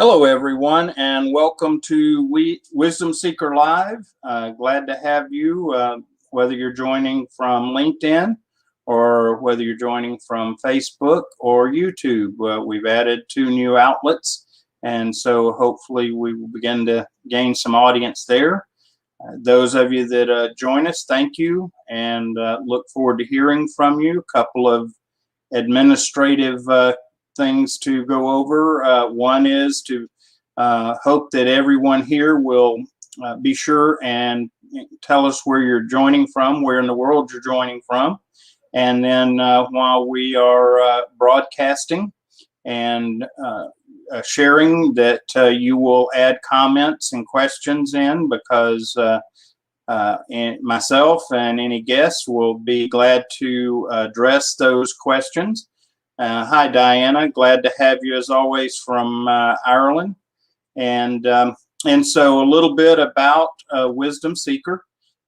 Hello, everyone, and welcome to Wisdom Seeker Live. Glad to have you, whether you're joining from LinkedIn or whether you're joining from Facebook or YouTube. We've added two new outlets, and so hopefully we will begin to gain some audience there. Those of you that join us, thank you, and look forward to hearing from you. A couple of administrative things to go over. One is to hope that everyone here will be sure and tell us where you're joining from, where in the world you're joining from. And then while we are broadcasting and sharing, that you will add comments and questions in, because and myself and any guests will be glad to address those questions. Hi, Diana. Glad to have you as always from Ireland. And so a little bit about Wisdom Seeker.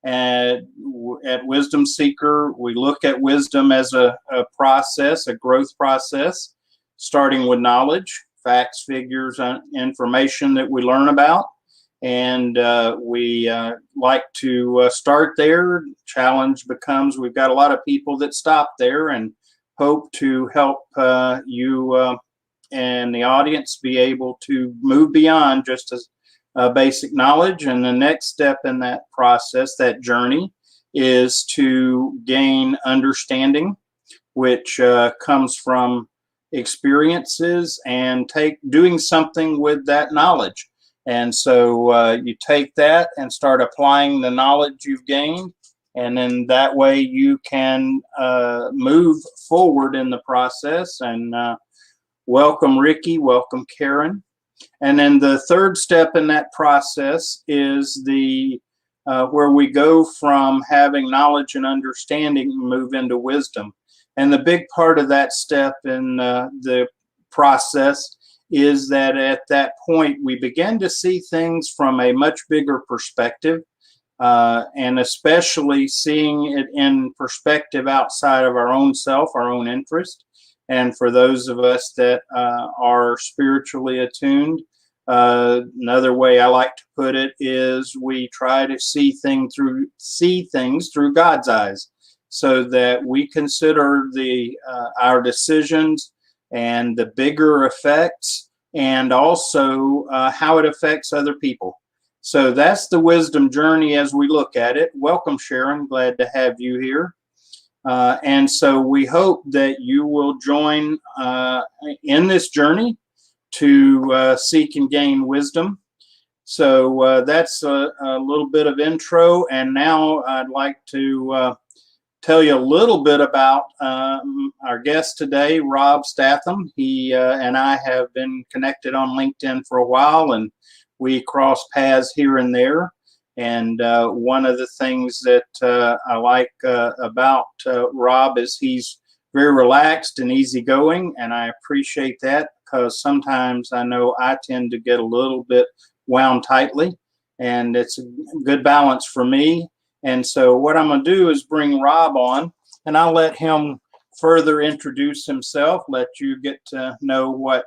At Wisdom Seeker, we look at wisdom as a process, a growth process, starting with knowledge, facts, figures, information that we learn about. And we like to start there. Challenge becomes we've got a lot of people that stop there, and hope to help you and the audience be able to move beyond just as basic knowledge. And the next step in that process, that journey, is to gain understanding, which comes from experiences and doing something with that knowledge. And so you take that and start applying the knowledge you've gained, and then that way you can move forward in the process. And welcome, Ricky. Welcome, Karen. And then the third step in that process is the where we go from having knowledge and understanding and move into wisdom. And the big part of that step in the process is that at that point we begin to see things from a much bigger perspective. And especially seeing it in perspective outside of our own self, our own interest. And for those of us that are spiritually attuned, another way I like to put it is we try to see things through God's eyes, so that we consider our decisions and the bigger effects, and also how it affects other people. So that's the wisdom journey as we look at it. Welcome, Sharon. Glad to have you here. And so we hope that you will join in this journey to seek and gain wisdom. So that's a little bit of intro. And now I'd like to tell you a little bit about our guest today, Rob Statham. He and I have been connected on LinkedIn for a while, and we cross paths here and there. And one of the things that I like about Rob is he's very relaxed and easygoing, and I appreciate that, because sometimes I know I tend to get a little bit wound tightly, and it's a good balance for me. And so what I'm going to do is bring Rob on, and I'll let him further introduce himself, let you get to know what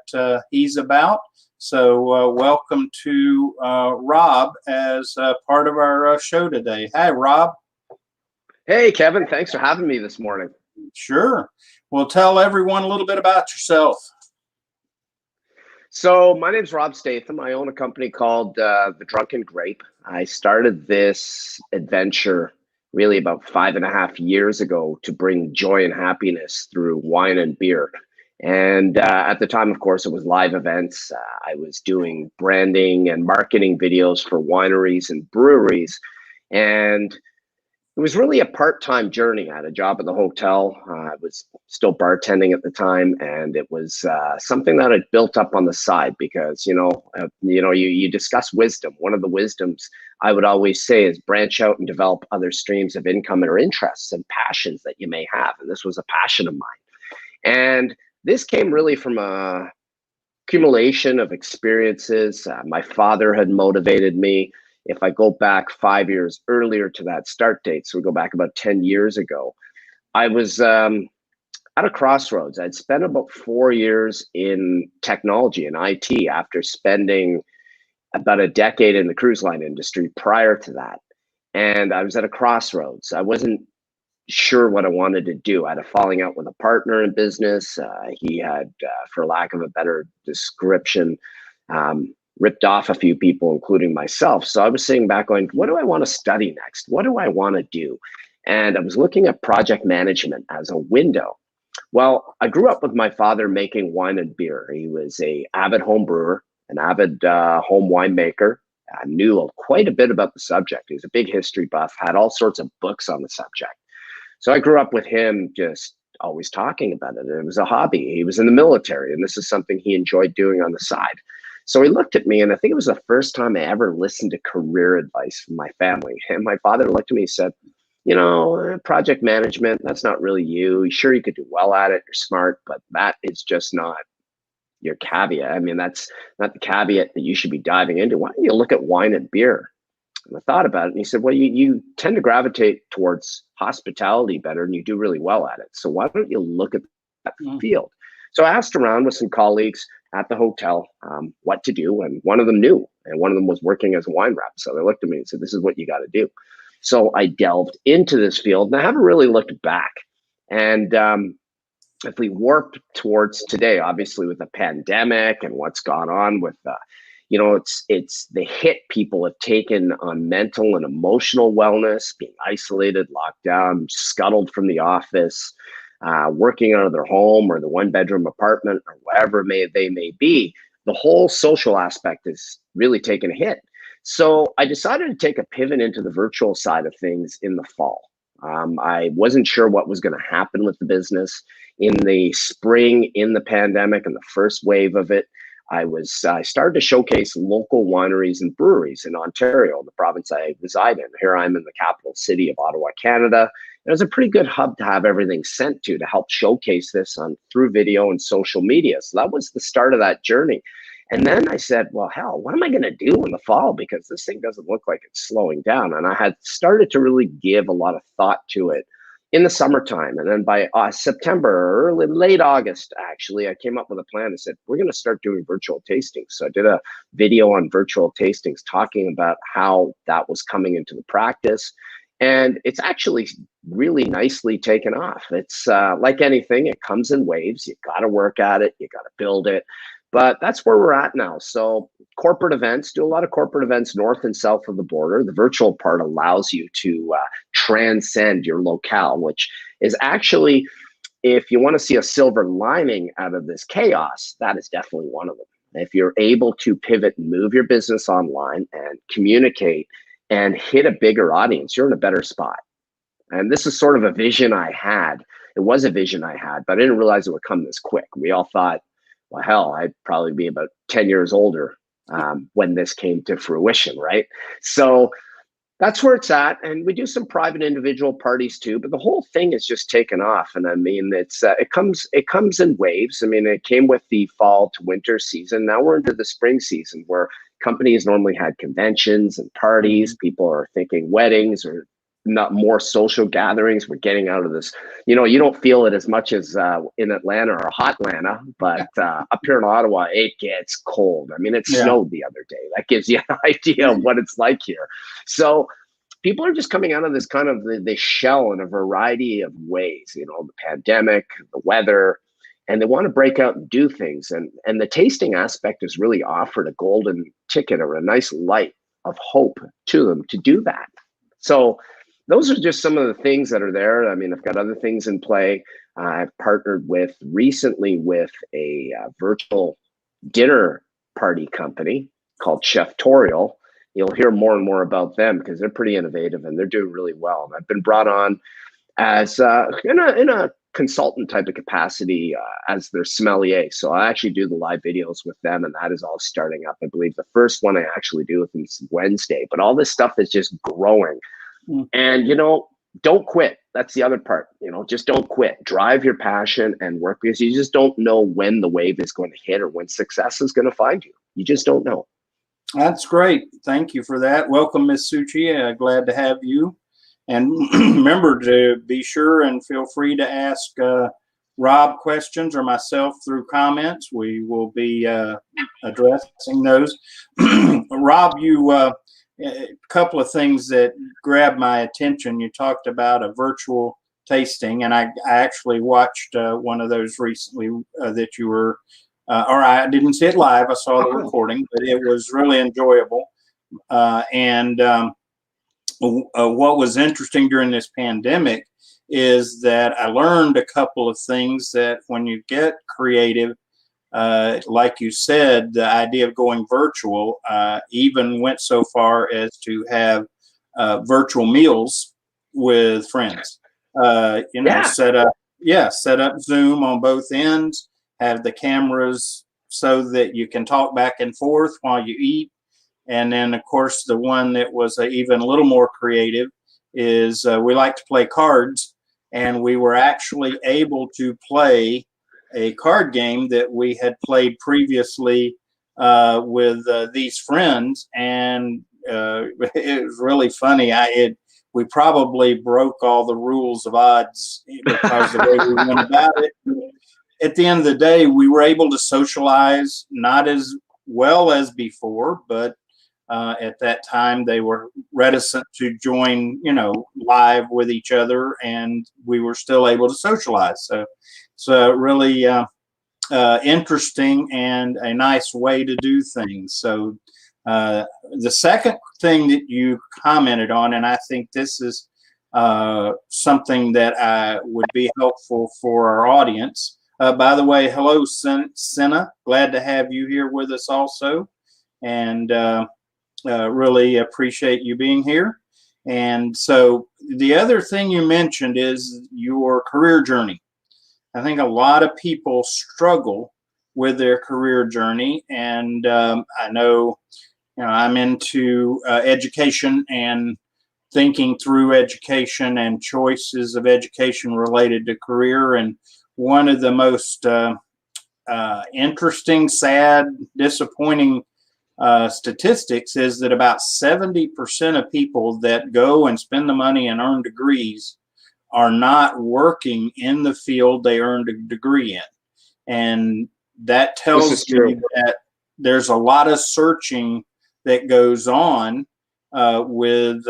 he's about. So welcome to Rob as part of our show today. Hi, Rob. Hey, Kevin. Thanks for having me this morning. Sure. Well, tell everyone a little bit about yourself. So my name's Rob Statham. I own a company called The Drunken Grape. I started this adventure really about 5.5 years ago to bring joy and happiness through wine and beer. And at the time, of course, it was live events. I was doing branding and marketing videos for wineries and breweries. And it was really a part-time journey. I had a job at the hotel. I was still bartending at the time, and it was something that I built up on the side because, you discuss wisdom. One of the wisdoms I would always say is branch out and develop other streams of income or interests and passions that you may have. And this was a passion of mine. And this came really from a accumulation of experiences. My father had motivated me. If I go back 5 years earlier to that start date, so we go back about 10 years ago, I was at a crossroads. I'd spent about 4 years in technology and IT after spending about a decade in the cruise line industry prior to that. And I was at a crossroads. I wasn't sure what I wanted to do. I had a falling out with a partner in business. He had, for lack of a better description, ripped off a few people, including myself. So I was sitting back going, what do I want to study next? What do I want to do? And I was looking at project management as a window. Well, I grew up with my father making wine and beer. He was an avid home brewer, an avid home winemaker. I knew quite a bit about the subject. He was a big history buff, had all sorts of books on the subject. So I grew up with him just always talking about it. It was a hobby. He was in the military, and this is something he enjoyed doing on the side. So he looked at me, and I think it was the first time I ever listened to career advice from my family. And my father looked at me and said, you know, project management, that's not really you. Sure, you could do well at it. You're smart, but that is just not your caveat. I mean, that's not the caveat that you should be diving into. Why don't you look at wine and beer? And I thought about it, and he said, well, you tend to gravitate towards hospitality better, and you do really well at it. So why don't you look at that field? So I asked around with some colleagues at the hotel what to do, and one of them knew, and one of them was working as a wine rep. So they looked at me and said, this is what you got to do. So I delved into this field, and I haven't really looked back. And if we warp towards today, obviously with the pandemic and what's gone on with, you know, it's the hit people have taken on mental and emotional wellness, being isolated, locked down, scuttled from the office, working out of their home or the one-bedroom apartment or wherever they may be. The whole social aspect is really taking a hit. So I decided to take a pivot into the virtual side of things in the fall. I wasn't sure what was going to happen with the business. In the spring, in the pandemic and the first wave of it, I started to showcase local wineries and breweries in Ontario, the province I reside in. Here I'm in the capital city of Ottawa, Canada. It was a pretty good hub to have everything sent to help showcase this through video and social media. So that was the start of that journey. And then I said, well, hell, what am I going to do in the fall? Because this thing doesn't look like it's slowing down. And I had started to really give a lot of thought to it in the summertime. And then by September, late August, actually, I came up with a plan and said, we're going to start doing virtual tastings. So I did a video on virtual tastings talking about how that was coming into the practice. And it's actually really nicely taken off. It's like anything, it comes in waves. You got to work at it. You got to build it. But that's where we're at now. So corporate events, do a lot of corporate events north and south of the border. The virtual part allows you to transcend your locale, which is actually, if you want to see a silver lining out of this chaos, that is definitely one of them. If you're able to pivot and move your business online and communicate and hit a bigger audience, you're in a better spot. And this is sort of a vision I had. It was a vision I had, but I didn't realize it would come this quick. We all thought, well, hell, I'd probably be about 10 years older when this came to fruition, right? So that's where it's at. And we do some private individual parties too, but the whole thing is just taken off. And I mean, it comes in waves. I mean, it came with the fall to winter season. Now we're into the spring season where companies normally had conventions and parties. People are thinking weddings or not more social gatherings. We're getting out of this. You know, you don't feel it as much as in Atlanta or hot Atlanta, but up here in Ottawa, it gets cold. I mean, it snowed the other day. That gives you an idea of what it's like here. So people are just coming out of this kind of the shell in a variety of ways, you know, the pandemic, the weather, and they want to break out and do things. And the tasting aspect has really offered a golden ticket or a nice light of hope to them to do that. So those are just some of the things that are there. I mean, I've got other things in play. I've partnered recently with a virtual dinner party company called Cheftorial. You'll hear more and more about them because they're pretty innovative and they're doing really well. And I've been brought on as in a consultant type of capacity as their sommelier. So I actually do the live videos with them, and that is all starting up. I believe the first one I actually do with them is Wednesday. But all this stuff is just growing. And, you know, don't quit. That's the other part. You know, just don't quit. Drive your passion and work, because you just don't know when the wave is going to hit or when success is going to find you. You just don't know. That's great. Thank you for that. Welcome, Ms. Suchi. Glad to have you. And remember to be sure and feel free to ask Rob questions or myself through comments, we will be addressing those. Rob, a couple of things that grabbed my attention. You talked about a virtual tasting, and I actually watched one of those recently that you were, or I didn't see it live. I saw the recording, but it was really enjoyable. What was interesting during this pandemic is that I learned a couple of things that when you get creative, like you said, the idea of going virtual even went so far as to have virtual meals with friends. Set up Zoom on both ends, have the cameras so that you can talk back and forth while you eat. And then, of course, the one that was even a little more creative is we like to play cards, and we were actually able to play a card game that we had played previously with these friends, and it was really funny. We probably broke all the rules of odds because of the way we went about it. At the end of the day, we were able to socialize, not as well as before, but at that time, they were reticent to join, live with each other, and we were still able to socialize. So really interesting and a nice way to do things. So the second thing that you commented on, and I think this is something that would be helpful for our audience. By the way, hello, Senna. Glad to have you here with us also. And really appreciate you being here. And so the other thing you mentioned is your career journey. I think a lot of people struggle with their career journey, and I know, I'm into education and thinking through education and choices of education related to career. And one of the most interesting, sad, disappointing statistics is that about 70% of people that go and spend the money and earn degrees are not working in the field they earned a degree in. And that tells me that there's a lot of searching that goes on with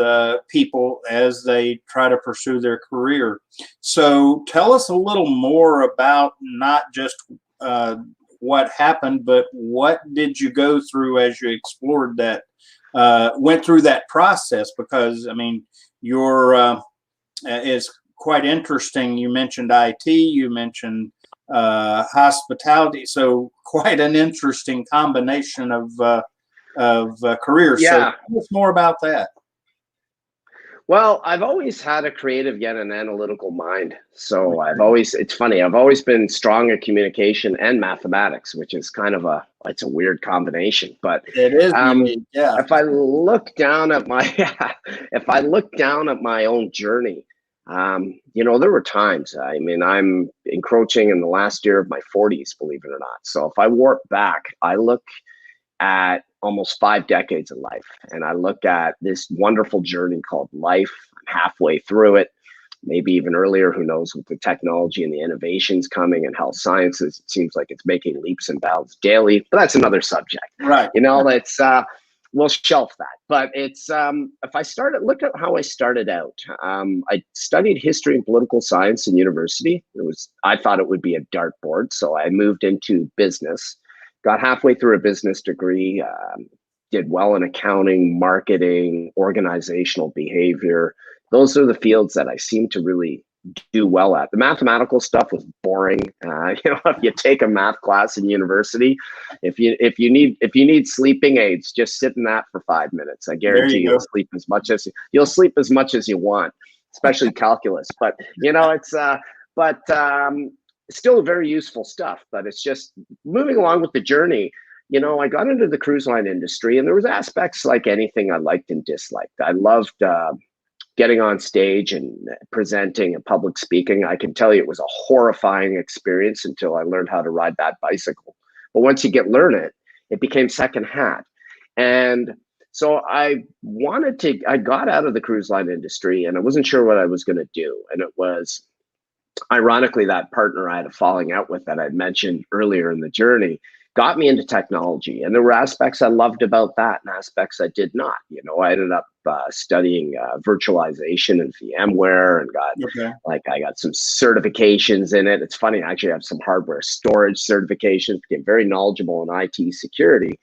people as they try to pursue their career. So tell us a little more about not just what happened, but what did you go through as you explored that, went through that process? Because, I mean, it's quite interesting. You mentioned IT, you mentioned hospitality, so quite an interesting combination of careers. Yeah. So tell us more about that. Well, I've always had a creative yet an analytical mind. So it's funny, I've always been strong at communication and mathematics, which is kind of it's a weird combination. But it is unique, yeah. If I look down at my own journey, there were times, I mean, I'm encroaching in the last year of my 40s, believe it or not. So if I warp back, I look at almost 5 decades of life, and I look at this wonderful journey called life. I'm halfway through it, maybe even earlier, who knows, with the technology and the innovations coming in health sciences. It seems like it's making leaps and bounds daily, but that's another subject. Right. That's we'll shelf that. But it's look at how I started out. I studied history and political science in university. I thought it would be a dartboard, so I moved into business. Got halfway through a business degree, did well in accounting, marketing, organizational behavior. Those are the fields that I seem to really do well at. The mathematical stuff was boring. If you take a math class in university, if you need sleeping aids, just sit in that for 5 minutes. I guarantee you'll sleep as much as you want, especially calculus. But still very useful stuff. But it's just moving along with the journey. I got into the cruise line industry, and there was aspects like anything I liked and disliked. I loved getting on stage and presenting and public speaking. I can tell you it was a horrifying experience until I learned how to ride that bicycle. But once you learn it, it became second hat. And so I got out of the cruise line industry, and I wasn't sure what I was going to do. And it was ironically, that partner I had a falling out with that I'd mentioned earlier in the journey got me into technology. And there were aspects I loved about that and aspects I did not. I ended up studying virtualization and VMware and Okay. I got some certifications in it. It's funny, I actually have some hardware storage certifications, became very knowledgeable in IT security.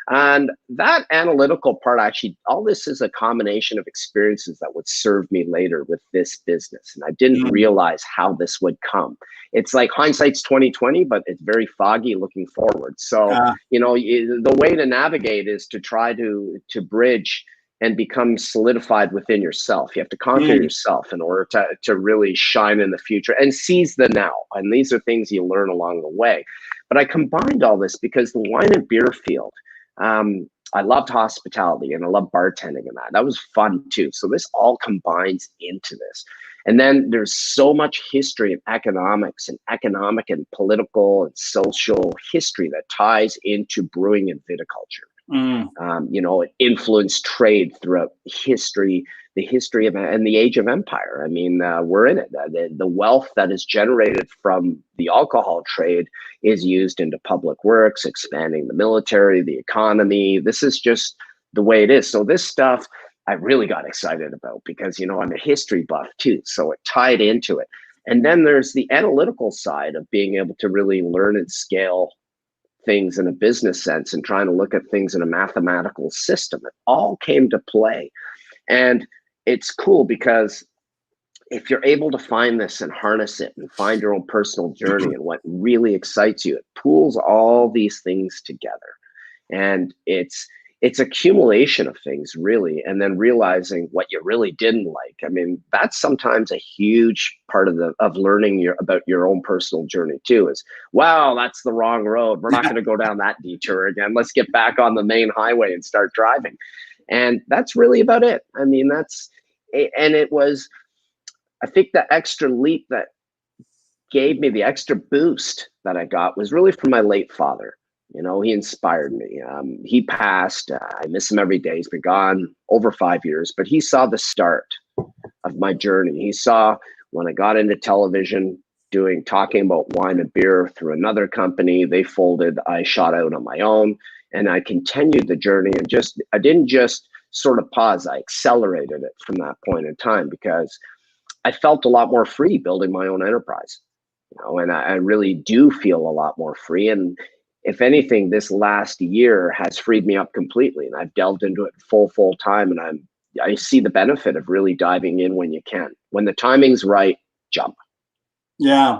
And that analytical part, actually, all this is a combination of experiences that would serve me later with this business. And I didn't Mm. realize how this would come. It's like hindsight's 2020, but it's very foggy looking forward. So, the way to navigate is to try to bridge and become solidified within yourself. You have to conquer Mm. yourself in order to really shine in the future and seize the now. And these are things you learn along the way. But I combined all this because the wine and beer field, I loved hospitality and I loved bartending and that. That was fun too. So this all combines into this. And then there's so much history and economics and economic and political and social history that ties into brewing and viticulture. Mm. It influenced trade throughout history, the history of and the age of empire. I mean, we're in it. The wealth that is generated from the alcohol trade is used into public works, expanding the military, the economy. This is just the way it is. So this stuff I really got excited about because, I'm a history buff too. So it tied into it. And then there's the analytical side of being able to really learn and scale things in a business sense and trying to look at things in a mathematical system. It all came to play. And it's cool because if you're able to find this and harness it and find your own personal journey and what really excites you, it pools all these things together. And it's accumulation of things really, and then realizing what you really didn't like. I mean, that's sometimes a huge part of learning about your own personal journey too, is, wow, that's the wrong road. We're not going to go down that detour again. Let's get back on the main highway and start driving. And that's really about it. I mean, and it was, I think the extra leap that gave me the extra boost that I got was really from my late father. He inspired me. He passed. I miss him every day. He's been gone over 5 years, but he saw the start of my journey. He saw when I got into television talking about wine and beer through another company. They folded. I shot out on my own and I continued the journey and I didn't just sort of pause. I accelerated it from that point in time because I felt a lot more free building my own enterprise, and I really do feel a lot more free. And if anything, this last year has freed me up completely, and I've delved into it full time. And I see the benefit of really diving in when you can. When the timing's right, jump. Yeah.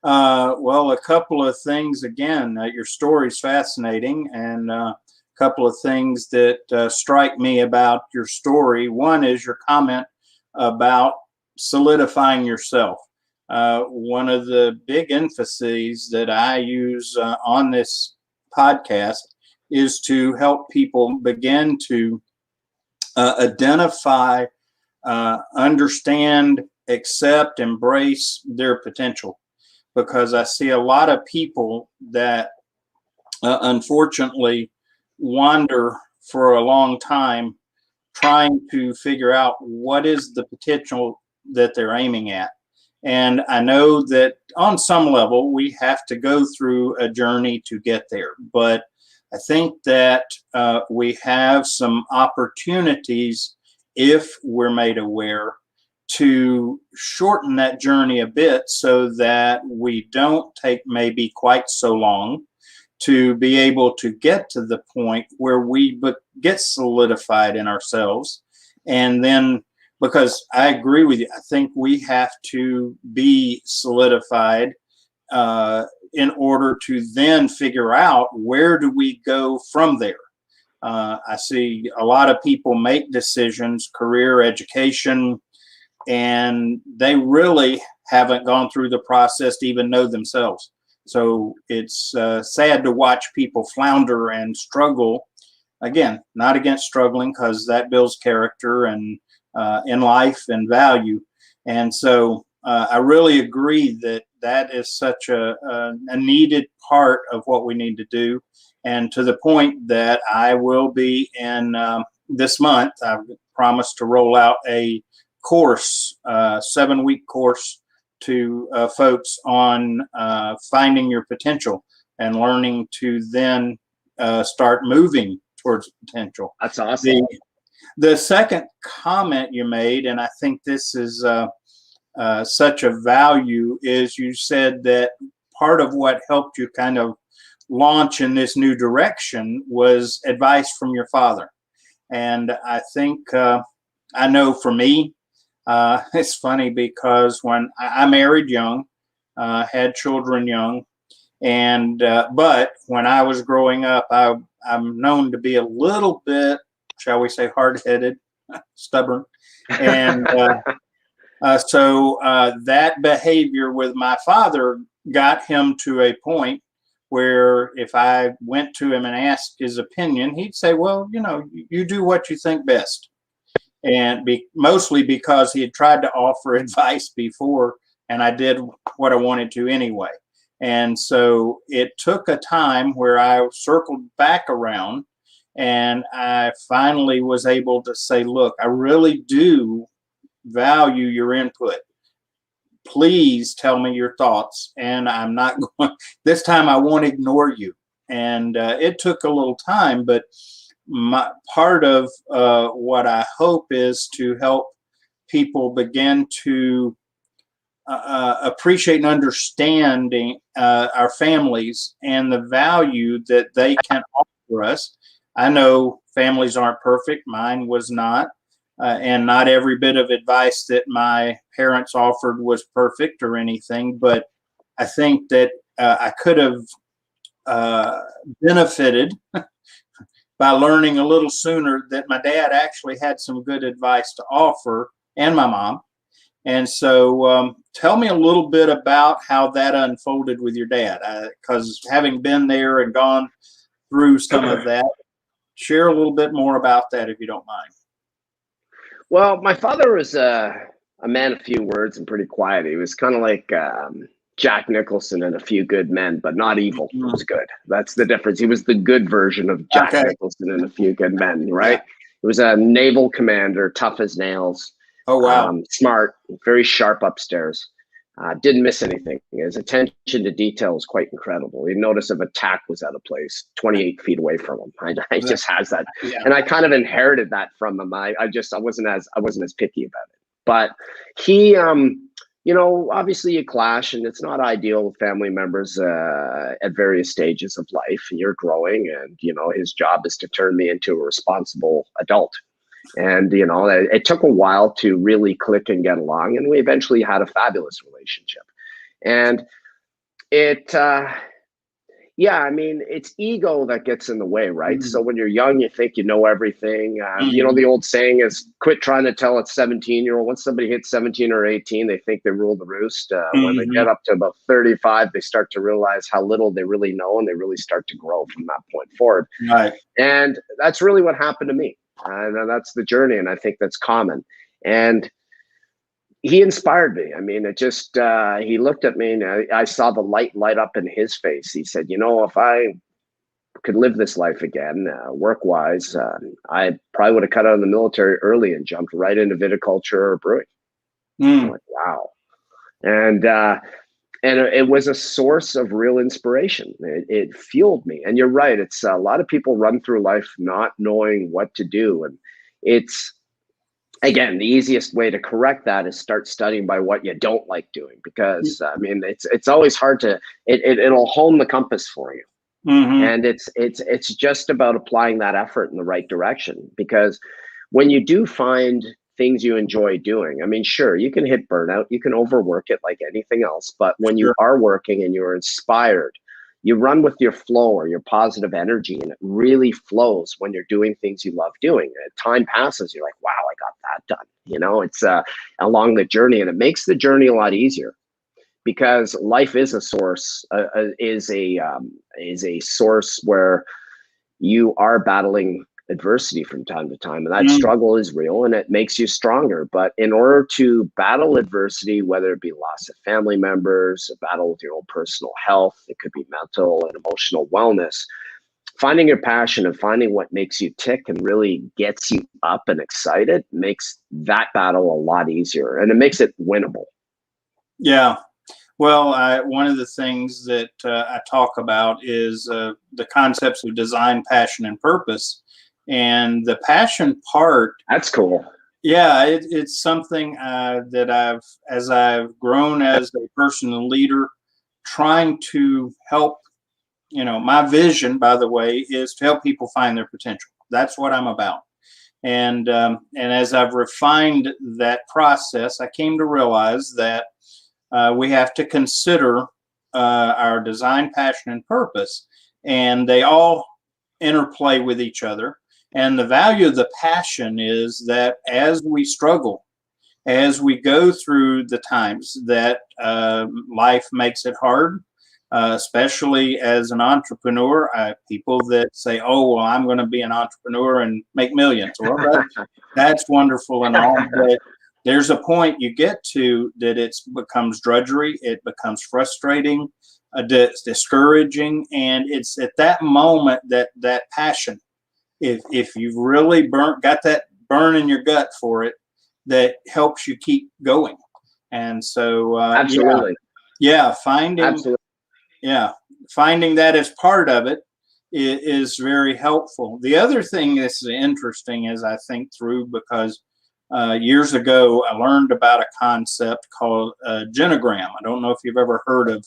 Well, a couple of things again. Your story's fascinating, and a couple of things that strike me about your story. One is your comment about solidifying yourself. One of the big emphases that I use on this podcast is to help people begin to identify, understand, accept, embrace their potential. Because I see a lot of people that unfortunately wander for a long time trying to figure out what is the potential that they're aiming at. And I know that on some level we have to go through a journey to get there. But I think that we have some opportunities, if we're made aware, to shorten that journey a bit so that we don't take maybe quite so long to be able to get to the point where we get solidified in ourselves. And then, because I agree with you, I think we have to be solidified in order to then figure out where do we go from there. I see a lot of people make decisions, career, education, and they really haven't gone through the process to even know themselves. So it's sad to watch people flounder and struggle. Again, not against struggling, because that builds character and in life and value. And so I really agree that that is such a needed part of what we need to do. And to the point that I will be in this month, I've promised to roll out a course, 7-week course to folks on finding your potential and learning to then start moving towards potential. That's awesome. The second comment you made, and I think this is such a value, is you said that part of what helped you kind of launch in this new direction was advice from your father. And I think, I know for me, it's funny because when I married young, had children young, and but when I was growing up, I'm known to be a little bit, shall we say, hard-headed, stubborn, and so that behavior with my father got him to a point where if I went to him and asked his opinion, he'd say, well, you do what you think best. And mostly because he had tried to offer advice before, and I did what I wanted to anyway. And so it took a time where I circled back around, and I finally was able to say, look, I really do value your input. Please tell me your thoughts, and I'm not going, this time I won't ignore you. And it took a little time, but part of what I hope is to help people begin to appreciate and understand our families and the value that they can offer us. I know families aren't perfect. Mine was not. And not every bit of advice that my parents offered was perfect or anything, but I think that I could have benefited by learning a little sooner that my dad actually had some good advice to offer, and my mom. And so tell me a little bit about how that unfolded with your dad, because having been there and gone through some of that, share a little bit more about that if you don't mind. Well, my father was a man of few words and pretty quiet. He was kind of like Jack Nicholson and A Few Good Men, but not evil. He was good. That's the difference. He was the good version of Jack Nicholson and A Few Good Men, right? Yeah. He was a naval commander, tough as nails. Oh, wow. Smart, very sharp upstairs. Didn't miss anything. His attention to detail was quite incredible. He'd notice if a tack was out of place 28 feet away from him. He just has that. Yeah. And I kind of inherited that from him. I wasn't as picky about it. But he, obviously you clash, and it's not ideal with family members at various stages of life. You're growing, and, his job is to turn me into a responsible adult. And, it took a while to really click and get along. And we eventually had a fabulous relationship. And it's ego that gets in the way, right? Mm-hmm. So when you're young, you think you know everything. Mm-hmm. The old saying is quit trying to tell a 17-year-old. Once somebody hits 17 or 18, they think they rule the roost. Mm-hmm. When they get up to about 35, they start to realize how little they really know, and they really start to grow from that point forward. Right. And that's really what happened to me. And that's the journey, and I think that's common. And he inspired me. I mean, it just, he looked at me, and I saw the light up in his face. He said, if I could live this life again, work-wise, I probably would have cut out of the military early and jumped right into viticulture or brewing. I'm like, wow. And it was a source of real inspiration. It fueled me. And you're right. It's a lot of people run through life not knowing what to do. And it's, again, the easiest way to correct that is start studying by what you don't like doing, because it's always hard to, it'll hone the compass for you. Mm-hmm. And it's just about applying that effort in the right direction, because when you do find things you enjoy doing, sure, you can hit burnout, you can overwork it like anything else, but when you are working and you're inspired, you run with your flow or your positive energy, and it really flows when you're doing things you love doing. And time passes, you're like, wow, I got that done. It's along the journey, and it makes the journey a lot easier, because life is a source, is a source where you are battling adversity from time to time, and that struggle is real, and it makes you stronger. But in order to battle adversity, whether it be loss of family members, a battle with your own personal health, it could be mental and emotional wellness, finding your passion and finding what makes you tick and really gets you up and excited makes that battle a lot easier, and it makes it winnable. Yeah. Well, one of the things that I talk about is the concepts of design, passion, and purpose. And the passion part, That's cool. yeah, it's something that as I've grown as a person and leader, trying to help. My vision, by the way, is to help people find their potential. That's what I'm about. And as I've refined that process, I came to realize that we have to consider our design, passion, and purpose, and they all interplay with each other. And the value of the passion is that as we struggle, as we go through the times that life makes it hard, especially as an entrepreneur, people that say, "Oh, well, I'm going to be an entrepreneur and make millions." Well, that's wonderful and all, but there's a point you get to that it becomes drudgery, it becomes frustrating, discouraging, and it's at that moment that passion, if you've really got that burn in your gut for it, that helps you keep going. And so, Absolutely. yeah, finding Absolutely. yeah, finding that as part of it is very helpful. The other thing that's interesting as I think through, because years ago I learned about a concept called genogram. I don't know if you've ever heard of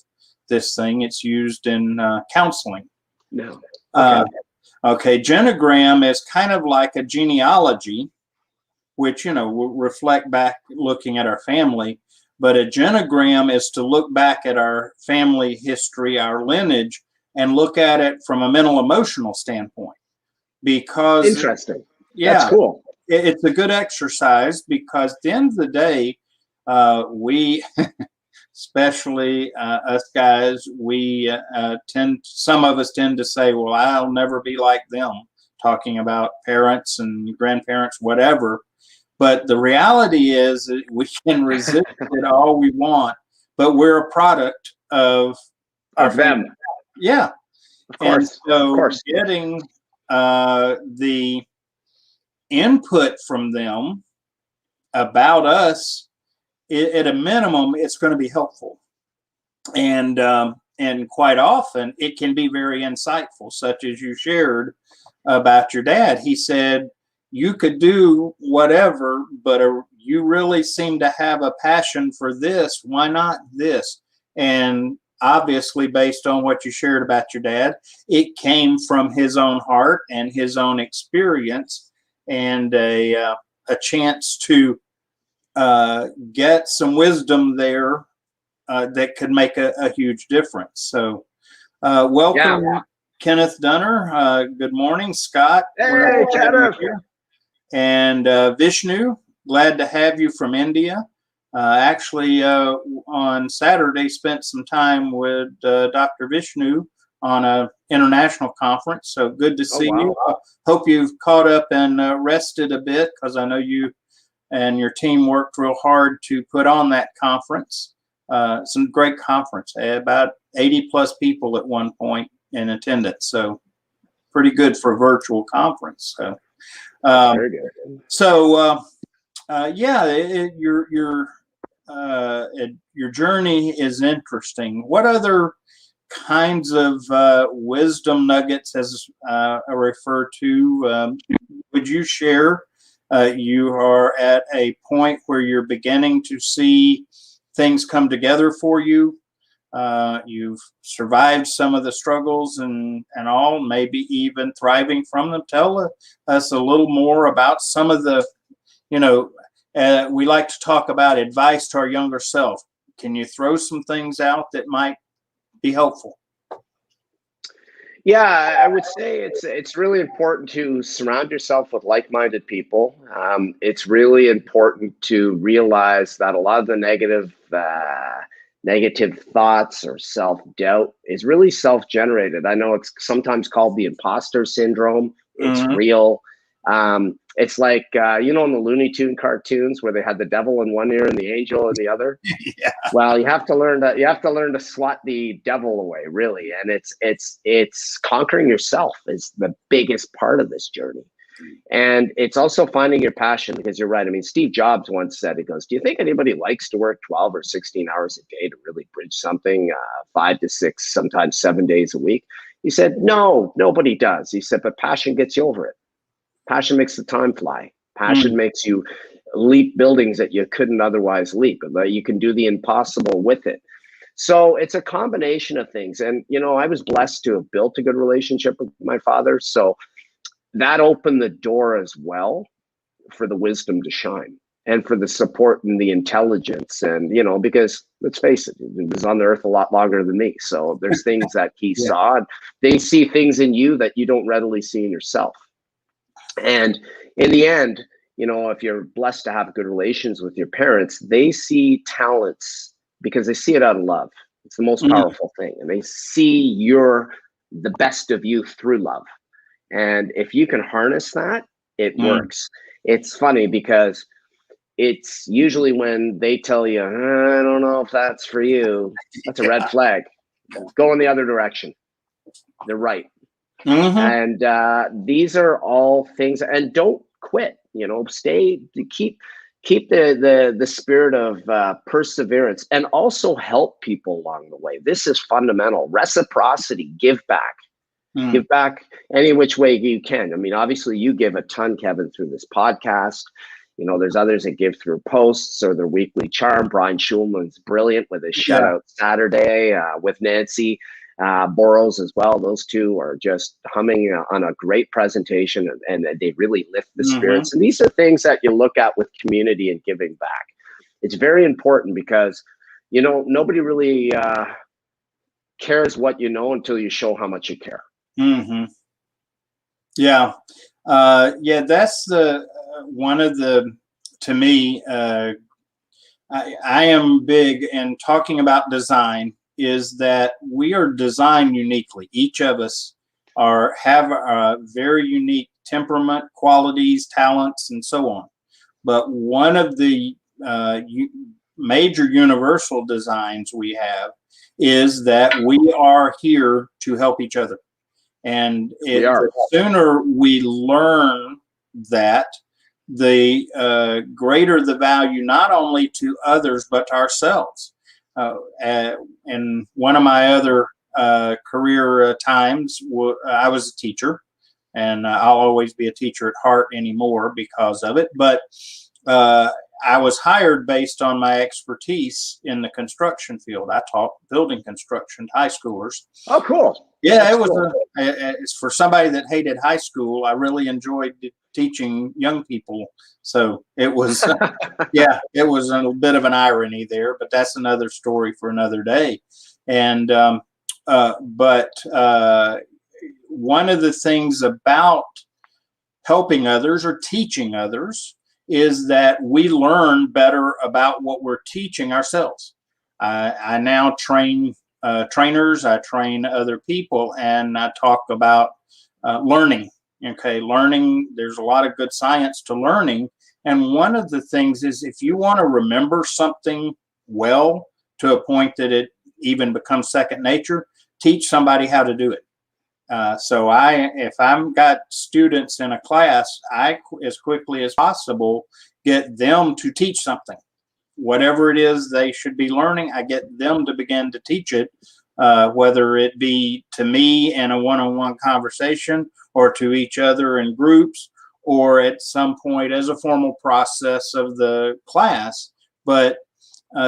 this thing. It's used in counseling. No. Okay. Okay. Okay, genogram is kind of like a genealogy, which will reflect back looking at our family. But a genogram is to look back at our family history, our lineage, and look at it from a mental emotional standpoint. Because, Interesting. That's yeah, cool. it's a good exercise, because at the end of the day, we, especially us guys, some of us tend to say, well, I'll never be like them, talking about parents and grandparents, whatever. But the reality is that we can resist it all we want, but we're a product of our Of family. them. Yeah. Of And course. so Of course. getting the input from them about us, at a minimum, it's going to be helpful. And quite often it can be very insightful, such as you shared about your dad. He said, you could do whatever, but you really seem to have a passion for this. Why not this? And obviously, based on what you shared about your dad, it came from his own heart and his own experience, and a chance to get some wisdom there that could make a huge difference. So, welcome, Yeah. Kenneth Dunner. Good morning, Scott. Hey, Kenneth. And Vishnu, glad to have you from India. Actually, on Saturday, spent some time with Dr. Vishnu on an international conference. So good to see you. Hope you've caught up and rested a bit, because I know you and your team worked real hard to put on that conference. Some great conference, about 80 plus people at one point in attendance. So pretty good for a virtual conference. So, very good. So, your journey is interesting. What other kinds of wisdom nuggets, as I refer to, would you share? You are at a point where you're beginning to see things come together for you. You've survived some of the struggles and all, maybe even thriving from them. Tell us a little more about some of the, we like to talk about advice to our younger self. Can you throw some things out that might be helpful? Yeah, I would say it's really important to surround yourself with like-minded people. It's really important to realize that a lot of the negative thoughts or self-doubt is really self-generated. I know it's sometimes called the imposter syndrome. It's real. It's like in the Looney Tune cartoons where they had the devil in one ear and the angel in the other. Yeah. Well, you have to learn to swat the devil away, really, and it's conquering yourself is the biggest part of this journey. And it's also finding your passion, because you're right. I mean, Steve Jobs once said, he goes, do you think anybody likes to work 12 or 16 hours a day to really bridge something, 5 to 6, sometimes 7 days a week? He said, no, nobody does. He said, but passion gets you over it. Passion makes the time fly. Passion makes you leap buildings that you couldn't otherwise leap. You can do the impossible with it. So it's a combination of things. And, you know, I was blessed to have built a good relationship with my father. So that opened the door as well for the wisdom to shine, and for the support and the intelligence. And, you know, because let's face it, he was on the earth a lot longer than me. So there's things that he saw, and they see things in you that you don't readily see in yourself. And in the end, you know, if you're blessed to have good relations with your parents, they see talents because they see it out of love. It's the most powerful thing. And they see the best of you through love. And if you can harness that, it works. It's funny because it's usually when they tell you, I don't know if that's for you, that's a red flag. Go in the other direction. They're right. And these are all things, and don't quit, you know, keep the spirit of perseverance, and also help people along the way. This is fundamental. Reciprocity, give back. Give back any which way you can. I mean, obviously you give a ton, Kevin, through this podcast. You know, there's others that give through posts or their weekly charm. Brian Schulman's brilliant with his shout out Saturday with Nancy Boros as well. Those two are just humming on a great presentation, and they really lift the spirits. And these are things that you look at with community and giving back. It's very important because, you know, nobody really cares what you know until you show how much you care. Yeah. That's one of the, to me, I am big in talking about design, is that we are designed uniquely. Each of us have a very unique temperament, qualities, talents, and so on. But one of the major universal designs we have is that we are here to help each other. And the sooner we learn that, the greater the value, not only to others, but to ourselves. In one of my other career times, I was a teacher, and I'll always be a teacher at heart anymore because of it. But I was hired based on my expertise in the construction field. I taught building construction to high schoolers. Oh, cool. Yeah, that's cool. It's for somebody that hated high school. I really enjoyed teaching young people. So it was, it was a bit of an irony there, but that's another story for another day. And, but one of the things about helping others or teaching others is that we learn better about what we're teaching ourselves. I now train trainers, I train other people, and I talk about learning. Okay, learning, there's a lot of good science to learning. And one of the things is, if you want to remember something well to a point that it even becomes second nature, teach somebody how to do it. So if I've got students in a class, I, as quickly as possible, get them to teach something. Whatever it is they should be learning, I get them to begin to teach it, whether it be to me in a one-on-one conversation, or to each other in groups, or at some point as a formal process of the class. But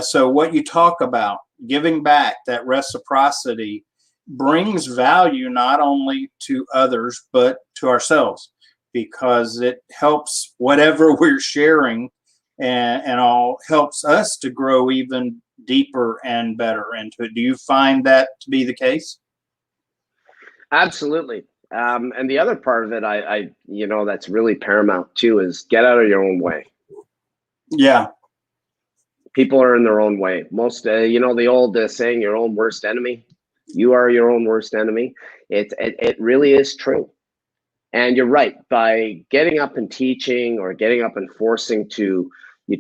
so what you talk about, giving back, that reciprocity, brings value not only to others, but to ourselves, because it helps whatever we're sharing and all helps us to grow even deeper and better into it. Do you find that to be the case? Absolutely. And the other part of it, I you know, that's really paramount too, is get out of your own way. Yeah. People are in their own way. Most, you know, the old saying, your own worst enemy. You are your own worst enemy. It really is true. And you're right. By getting up and teaching, or getting up and forcing you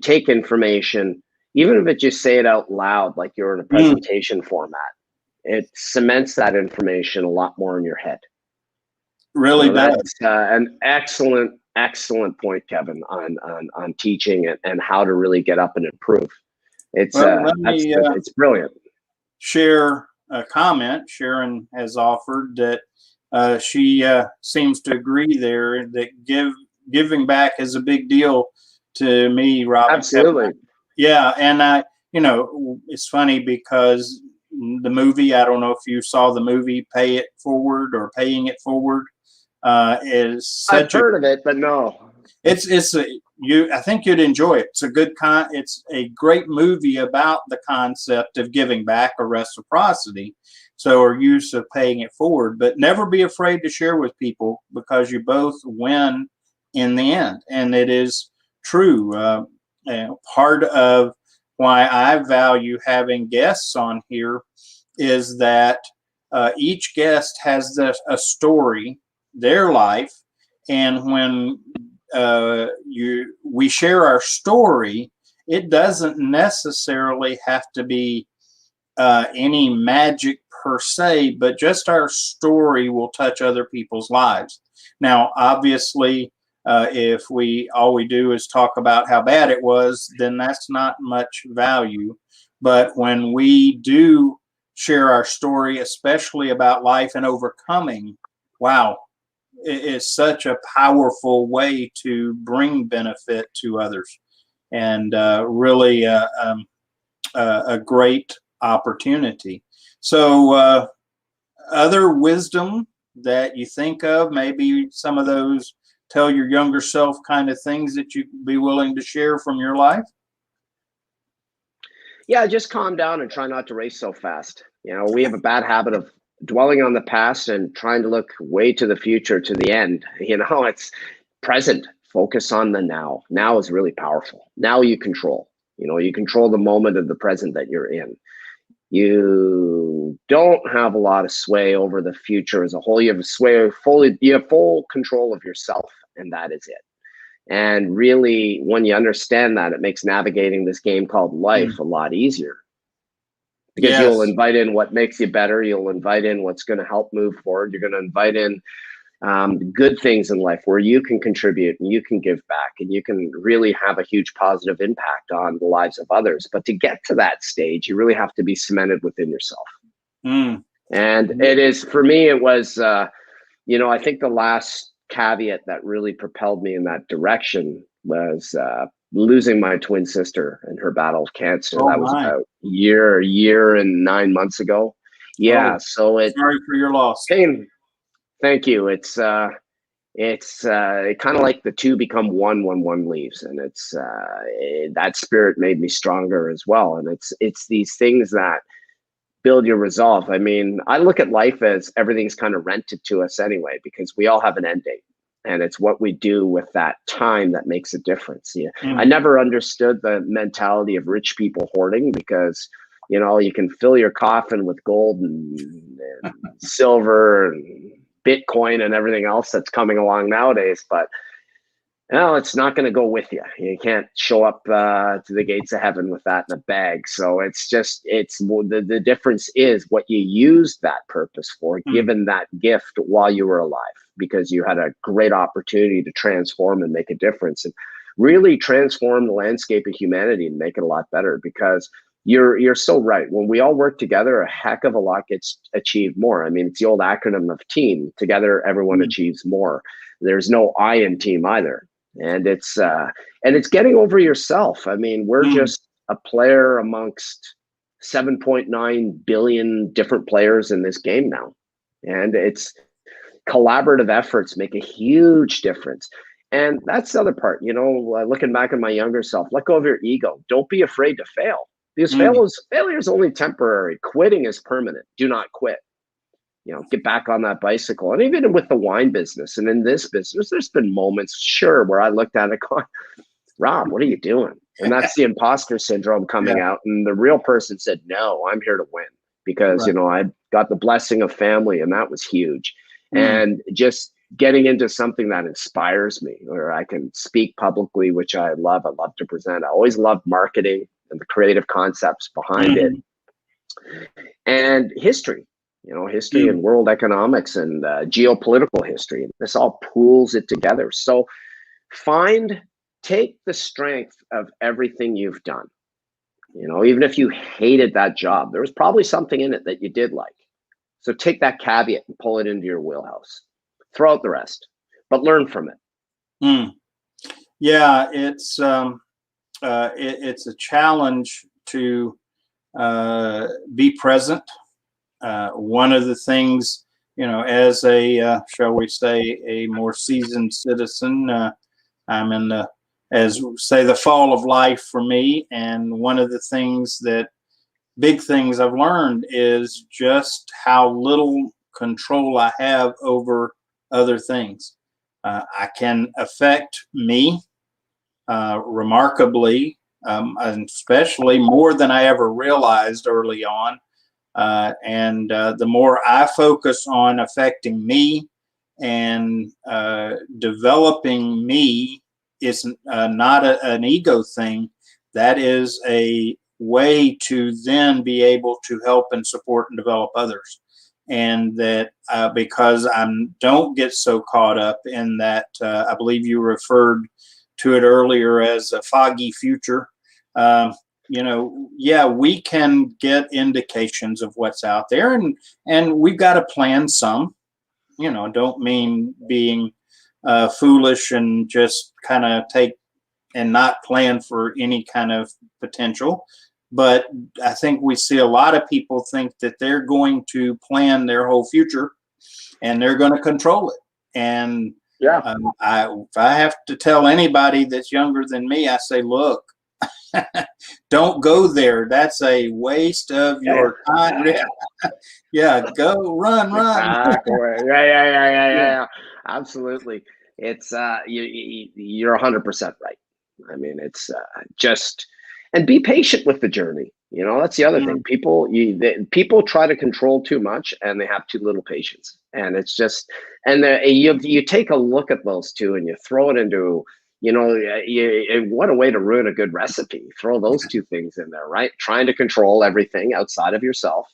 take information, even if it just say it out loud, like you're in a presentation format, it cements that information a lot more in your head. really So does. that's an excellent point, Kevin, on teaching and how to really get up and improve. It's Well, let that's me it's brilliant. share a comment. Sharon has offered that she seems to agree there that giving back is a big deal to me, Rob and Kevin. Absolutely. Yeah, and it's funny because the movie, I don't know if you saw the movie Pay It Forward or Paying It Forward, is I've such a heard of it, but no. it's a you I think you'd enjoy it. It's a it's a great movie about the concept of giving back or reciprocity. So, or use of paying it forward, but never be afraid to share with people because you both win in the end. And it is true. Part of why I value having guests on here is that each guest has a story, their life, and when we share our story, it doesn't necessarily have to be any magic per se, but just our story will touch other people's lives. Now, obviously, if all we do is talk about how bad it was, then that's not much value. But when we do share our story, especially about life and overcoming, wow, it is such a powerful way to bring benefit to others, and really a great opportunity. So, other wisdom that you think of, maybe some of those tell your younger self kind of things that you'd be willing to share from your life? Yeah, just calm down and try not to race so fast. We have a bad habit of dwelling on the past and trying to look way to the future, to the end. It's present. Focus on the now. Now is really powerful. Now you control. You control the moment of the present that you're in. You don't have a lot of sway over the future as a whole. You have full control of yourself, and that is it. And really, when you understand that, it makes navigating this game called life a lot easier, because you'll Yes. invite in what makes you better. You'll invite in what's going to help move forward. You're going to invite in good things in life where you can contribute and you can give back and you can really have a huge positive impact on the lives of others. But to get to that stage, you really have to be cemented within yourself. Mm. And it is, for me, it was, I think the last caveat that really propelled me in that direction was losing my twin sister in her battle of cancer. Oh That was my. about a year and 9 months ago. Yeah. Oh, So sorry for your loss. pain. Thank you. It's kind of like the two become one when one leaves, and that spirit made me stronger as well. And it's these things that build your resolve. I mean, I look at life as everything's kind of rented to us anyway, because we all have an end date, and it's what we do with that time that makes a difference. Yeah. I never understood the mentality of rich people hoarding, because you can fill your coffin with gold and silver and Bitcoin and everything else that's coming along nowadays, but it's not going to go with you. You can't show up to the gates of heaven with that in a bag. So the difference is what you used that purpose for, given that gift while you were alive, because you had a great opportunity to transform and make a difference and really transform the landscape of humanity and make it a lot better. Because you're so right. When we all work together, a heck of a lot gets achieved more. I mean, it's the old acronym of team. Together, everyone achieves more. There's no I in team either. And it's getting over yourself. I mean, we're just a player amongst 7.9 billion different players in this game now. And it's collaborative efforts make a huge difference. And that's the other part, looking back at my younger self, let go of your ego. Don't be afraid to fail, because failure is only temporary. Quitting is permanent. Do not quit. Get back on that bicycle. And even with the wine business and in this business, there's been moments, sure, where I looked at it going, Rob, what are you doing? And that's the imposter syndrome coming out. And the real person said, no, I'm here to win, because, I got the blessing of family, and that was huge. And just getting into something that inspires me, where I can speak publicly, which I love. I love to present. I always loved marketing and the creative concepts behind it. And history. history and world economics and geopolitical history. This all pools it together. So take the strength of everything you've done. Even if you hated that job, there was probably something in it that you did like. So take that caveat and pull it into your wheelhouse. Throw out the rest, but learn from it. Yeah, it's a challenge to be present. One of the things, as a shall we say, a more seasoned citizen, I'm in the fall of life for me, and one of the big things I've learned is just how little control I have over other things. I can affect me remarkably, and especially more than I ever realized early on. And the more I focus on affecting me and developing me, is not an ego thing. That is a way to then be able to help and support and develop others. And that because I don't get so caught up in that, I believe you referred to it earlier as a foggy future. We can get indications of what's out there, and we've got to plan some. Don't mean being foolish and just kind of take and not plan for any kind of potential. But I think we see a lot of people think that they're going to plan their whole future and they're going to control it. And yeah, if I have to tell anybody that's younger than me, I say, look, don't go there. That's a waste of your time. Yeah, go run. Yeah. Absolutely. It's you're 100% right. I mean, it's just, and be patient with the journey. That's the other thing. People try to control too much, and they have too little patience. And it's just, and you take a look at those two, and you throw it into, what a way to ruin a good recipe. Throw those two things in there, right? Trying to control everything outside of yourself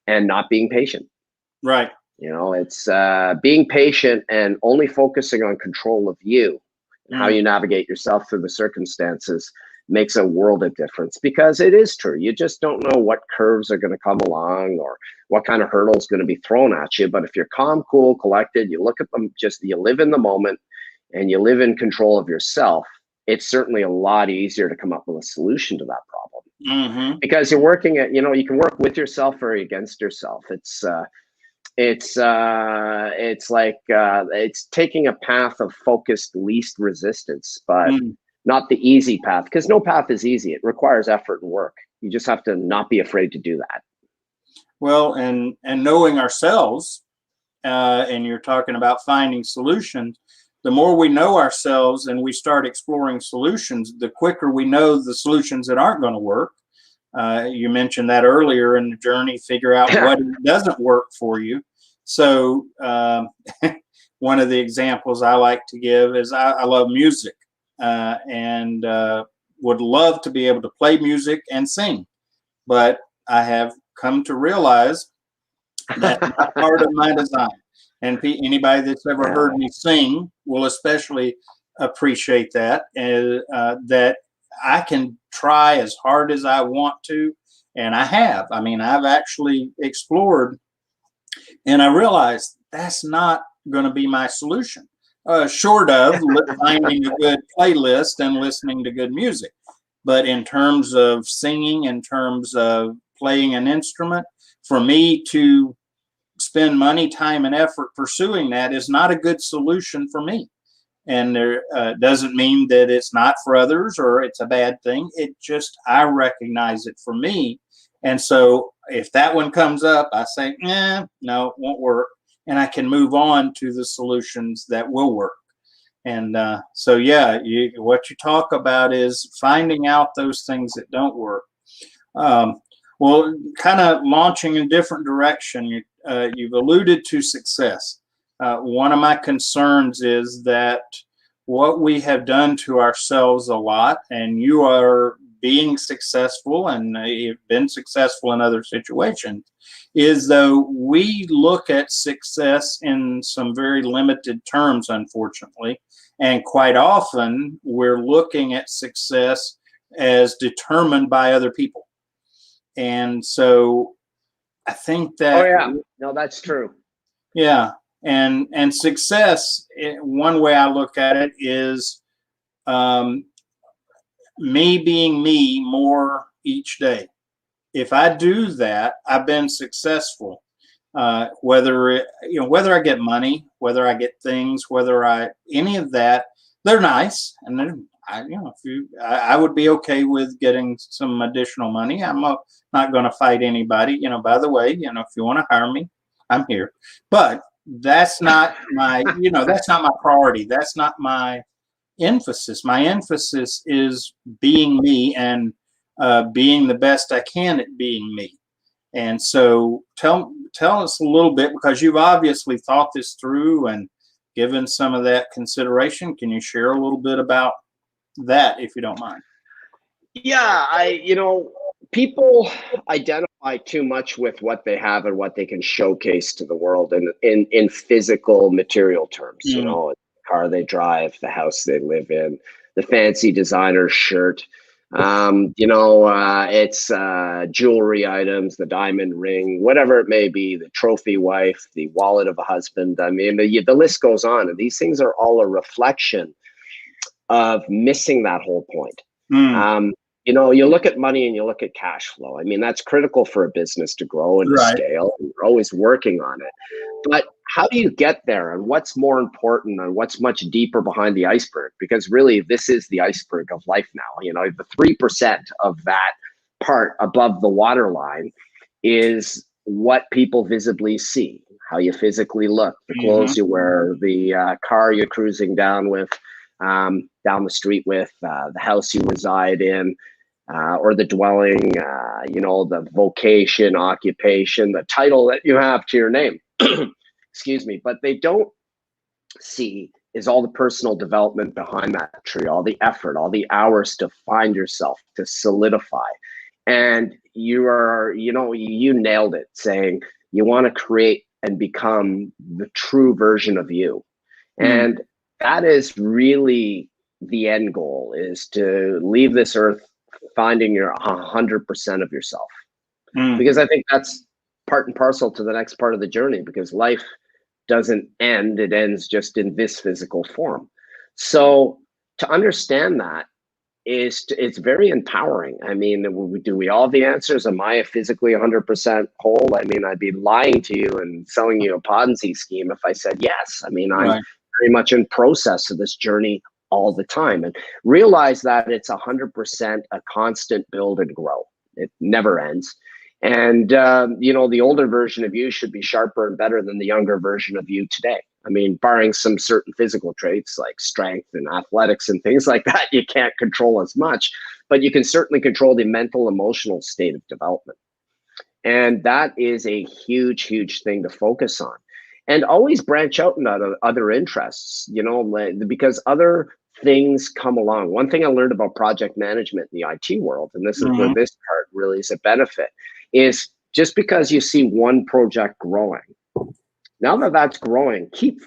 and not being patient. Right. It's being patient and only focusing on control of you and how you navigate yourself through the circumstances makes a world of difference, because it is true. You just don't know what curves are going to come along or what kind of hurdles going to be thrown at you. But if you're calm, cool, collected, you look at them, you live in the moment and you live in control of yourself, it's certainly a lot easier to come up with a solution to that problem. Because you're working at, you can work with yourself or against yourself. It's like it's taking a path of focused least resistance, but not the easy path, because no path is easy. It requires effort and work. You just have to not be afraid to do that. Well, and knowing ourselves, and you're talking about finding solutions. The more we know ourselves and we start exploring solutions, the quicker we know the solutions that aren't going to work. You mentioned that earlier in the journey, figure out what doesn't work for you. So one of the examples I like to give is I love music and would love to be able to play music and sing. But I have come to realize that's not part of my design. And anybody that's ever heard me sing will especially appreciate that, that I can try as hard as I want to. And I have. I mean, I've actually explored, and I realized that's not going to be my solution, short of finding a good playlist and listening to good music. But in terms of singing, in terms of playing an instrument, for me to spend money, time, and effort pursuing that is not a good solution for me. And there doesn't mean that it's not for others or it's a bad thing. It just, I recognize it for me. And so if that one comes up, I say, no, it won't work. And I can move on to the solutions that will work. And so, yeah, what you talk about is finding out those things that don't work. Well, kind of launching in a different direction, you've alluded to success. One of my concerns is that what we have done to ourselves a lot, and you are being successful, and you've been successful in other situations, is though we look at success in some very limited terms, unfortunately. And quite often we're looking at success as determined by other people. And so I think Oh that, yeah, no, that's true. yeah. And success, one way I look at it is me being me more each day. If I do that, I've been successful. Whether I get money, whether I get things, any of that, they're nice, and I would be okay with getting some additional money. I'm not going to fight anybody. By the way, if you want to hire me, I'm here. But that's not that's not my priority. That's not my emphasis. My emphasis is being me and being the best I can at being me. And so tell us a little bit, because you've obviously thought this through and given some of that consideration. Can you share a little bit about that, if you don't mind? Yeah, people identify too much with what they have and what they can showcase to the world in physical material terms, the car they drive, the house they live in, the fancy designer shirt. It's jewelry items, the diamond ring, whatever it may be, the trophy wife, the wallet of a husband. I mean, the list goes on. And these things are all a reflection of missing that whole point. You look at money and you look at cash flow. I mean, that's critical for a business to grow and to scale. And you're always working on it. But how do you get there, and what's more important, and what's much deeper behind the iceberg? Because really, this is the iceberg of life now. The 3% of that part above the waterline is what people visibly see, how you physically look, the clothes you wear, the car you're cruising down the street with, the house you reside in, or the dwelling, the vocation, occupation, the title that you have to your name. Excuse me. But they don't see is all the personal development behind that tree, all the effort, all the hours to find yourself, to solidify. And you nailed it, saying you want to create and become the true version of you. And that is really the end goal, is to leave this earth finding your 100% of yourself. Because I think that's part and parcel to the next part of the journey, because life doesn't end. It ends just in this physical form. So to understand that it's very empowering. I mean, do we all have the answers? Am I physically 100% whole? I mean, I'd be lying to you and selling you a Ponzi scheme if I said yes. I mean, I'm very much in process of this journey all the time, and realize that it's 100% a constant build and grow. It never ends. And, the older version of you should be sharper and better than the younger version of you today. I mean, barring some certain physical traits like strength and athletics and things like that, you can't control as much, but you can certainly control the mental, emotional state of development. And that is a huge, huge thing to focus on. And always branch out into other interests, because other things come along. One thing I learned about project management in the IT world, and this is where this part really is a benefit, is just because you see one project growing, now that that's growing, keep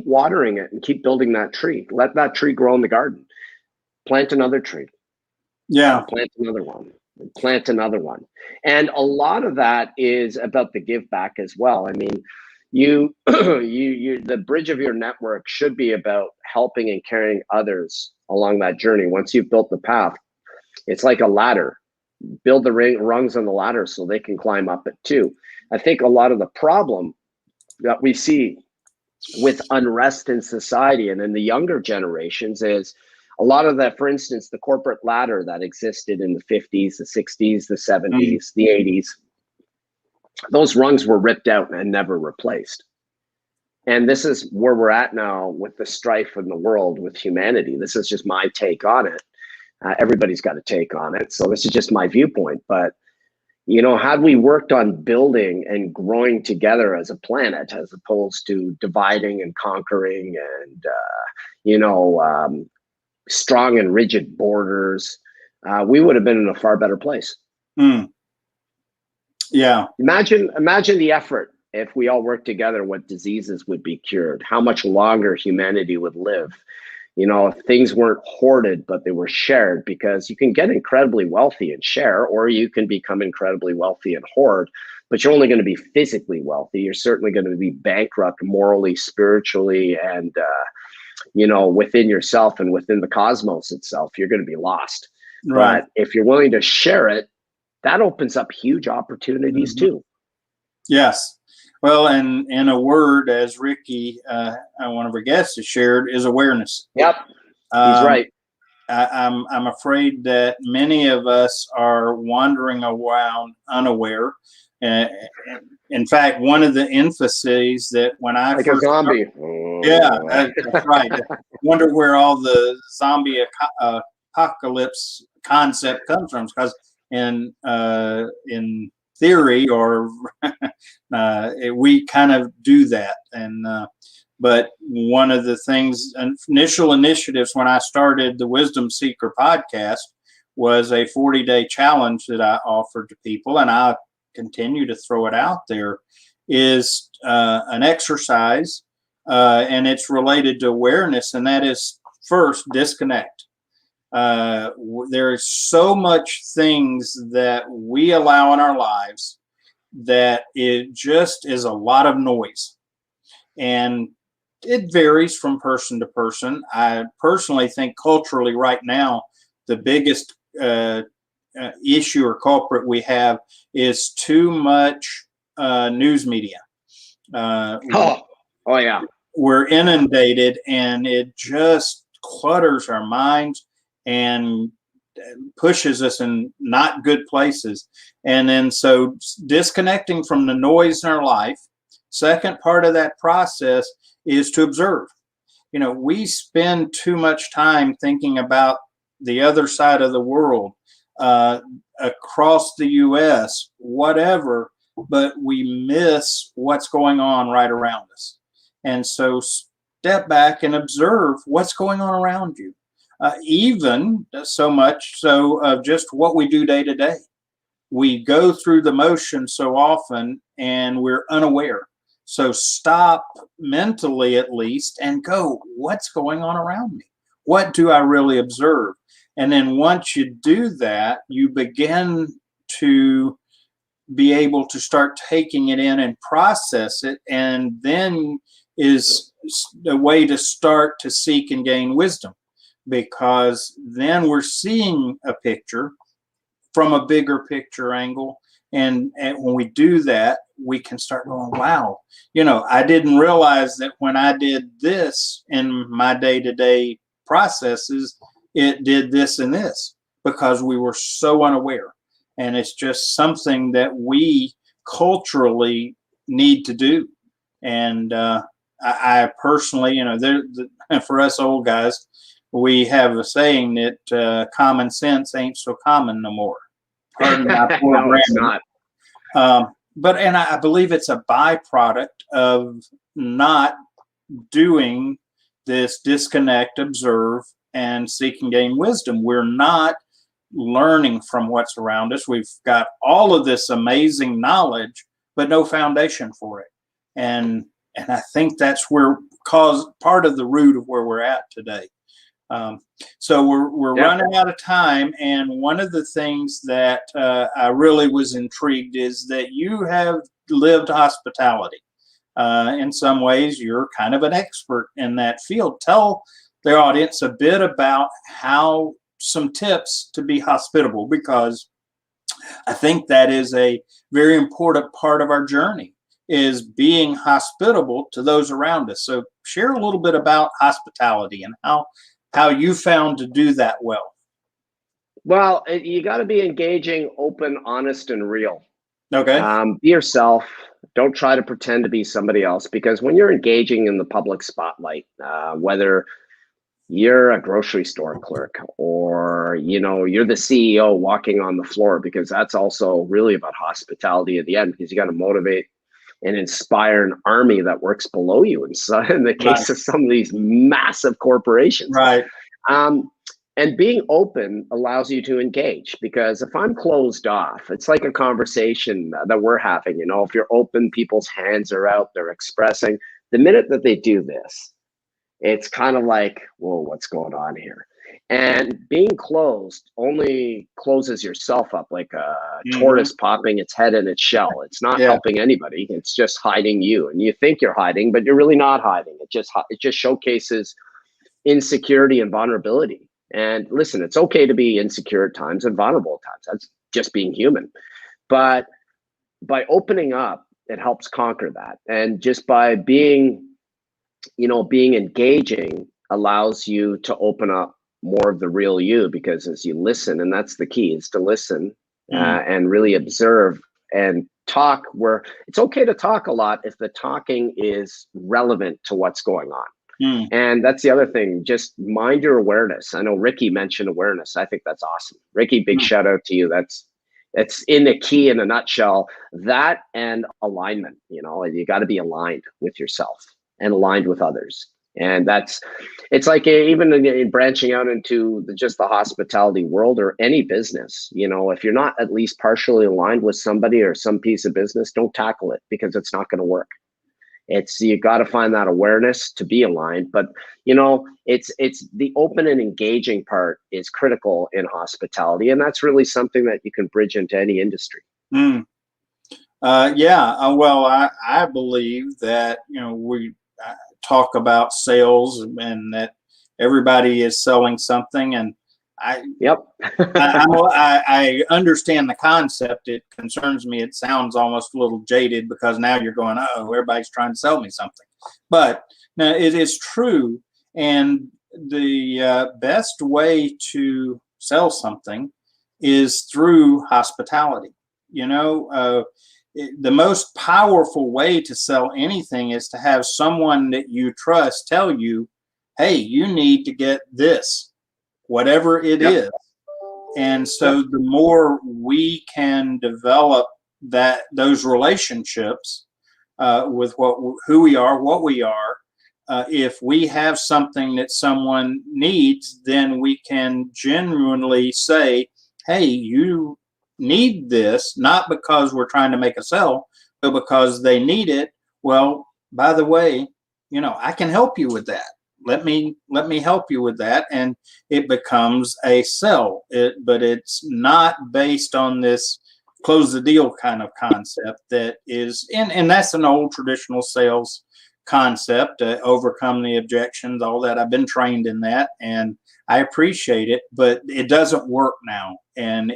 watering it and keep building that tree. Let that tree grow in the garden. Plant another tree. Plant another one. Plant another one. And a lot of that is about the give back as well. I mean, the bridge of your network should be about helping and carrying others along that journey. Once you've built the path, it's like a ladder. Build the rungs on the ladder so they can climb up it too. I think a lot of the problem that we see with unrest in society and in the younger generations is a lot of that, for instance, the corporate ladder that existed in the 50s, the 60s, the 70s, the 80s, those rungs were ripped out and never replaced. And this is where we're at now with the strife in the world with humanity. This is just my take on it. Everybody's got a take on it. So this is just my viewpoint. But, had we worked on building and growing together as a planet, as opposed to dividing and conquering and, strong and rigid borders, we would have been in a far better place. Mm. Yeah. Imagine the effort if we all worked together, what diseases would be cured, how much longer humanity would live. You know, if things weren't hoarded, but they were shared, because you can get incredibly wealthy and share, or you can become incredibly wealthy and hoard, but you're only going to be physically wealthy. You're certainly going to be bankrupt morally, spiritually, and, you know, within yourself and within the cosmos itself, you're going to be lost. Right. But if you're willing to share it, that opens up huge opportunities too. Yes. Well, and in a word, as Ricky, one of our guests has shared, is awareness. Yep, he's right. I'm afraid that many of us are wandering around unaware. In fact, one of the emphases that when I like first a zombie. that's right. Wonder where all the zombie apocalypse concept comes from, because in theory, or we kind of do that. And but one of the things, initial initiatives when I started the Wisdom Seeker podcast was a 40-day challenge that I offered to people, and I continue to throw it out there, is an exercise, and it's related to awareness, and that is, first, disconnect. There is so much things that we allow in our lives that it just is a lot of noise, and it varies from person to person. I personally think culturally right now, the biggest issue or culprit we have is too much news media. Oh yeah. We're inundated, and it just clutters our minds and pushes us in not good places. And then so disconnecting from the noise in our life. Second part of that process is to observe. You know, we spend too much time thinking about the other side of the world, across the US, whatever, but we miss what's going on right around us. And so step back and observe what's going on around you. Even so much so of just what we do day to day. We go through the motion so often and we're unaware. So stop mentally, at least, and go, what's going on around me? What do I really observe? And then once you do that, you begin to be able to start taking it in and process it. And then is a way to start to seek and gain wisdom, because then we're seeing a picture from a bigger picture angle. And when we do that, we can start going, wow, you know, I didn't realize that when I did this in my day-to-day processes, it did this and this, because we were so unaware. And it's just something that we culturally need to do. And I personally, you know, for us old guys, we have a saying that common sense ain't so common no more. Pardon my poor no, it's not. But I believe it's a byproduct of not doing this disconnect, observe, and seek and gain wisdom. We're not learning from what's around us. We've got all of this amazing knowledge, but no foundation for it. And I think that's where part of the root of where we're at today. So we're running out of time, and one of the things that I really was intrigued is that you have lived hospitality. In some ways, you're kind of an expert in that field. Tell the audience a bit about some tips to be hospitable, because I think that is a very important part of our journey, is being hospitable to those around us. So share a little bit about hospitality and how you found to do that well. Well, you got to be engaging, open, honest, and real. Okay. Be yourself. Don't try to pretend to be somebody else, because when you're engaging in the public spotlight, whether you're a grocery store clerk or, you know, you're the CEO walking on the floor, because that's also really about hospitality at the end, because you got to motivate and inspire an army that works below you. And so in the case of some of these massive corporations, right. And being open allows you to engage, because if I'm closed off, it's like a conversation that we're having. If you're open, people's hands are out, they're expressing. The minute that they do this, it's kind of like, whoa, what's going on here? And being closed only closes yourself up, like a Hmm. tortoise popping its head in its shell. It's not Yeah. helping anybody. It's just hiding you. And you think you're hiding, but you're really not hiding. It just showcases insecurity and vulnerability. And listen, it's okay to be insecure at times and vulnerable at times. That's just being human. But by opening up, it helps conquer that. And just by being engaging allows you to open up more of the real you, because as you listen, and that's the key, is to listen Mm. and really observe and talk, where it's okay to talk a lot if the talking is relevant to what's going on. Mm. And that's the other thing. Just mind your awareness. I know Ricky mentioned awareness. I think that's awesome. Ricky, big Mm. shout out to you. That's in the key, in a nutshell. That and alignment. You got to be aligned with yourself and aligned with others. And it's like even in branching out into just the hospitality world or any business. If you're not at least partially aligned with somebody or some piece of business, don't tackle it, because it's not going to work. You got to find that awareness to be aligned. But it's the open and engaging part is critical in hospitality, and that's really something that you can bridge into any industry. Mm. Yeah. Well, I believe that, we talk about sales and that everybody is selling something. And I, Yep. I understand the concept. It concerns me. It sounds almost a little jaded, because now you're going, oh, everybody's trying to sell me something. But no, it is true. And the best way to sell something is through hospitality. The most powerful way to sell anything is to have someone that you trust tell you, hey, you need to get this, whatever it Yep. is. And Yep. so the more we can develop those relationships with who we are, what we are, if we have something that someone needs, then we can genuinely say, hey, you need this, not because we're trying to make a sell, but because they need it. Well, by the way, I can help you with that. Let me help you with that. And it becomes a sell. But it's not based on this close the deal kind of concept that is, and that's an old traditional sales concept, to overcome the objections, all that. I've been trained in that, and I appreciate it, but it doesn't work now. And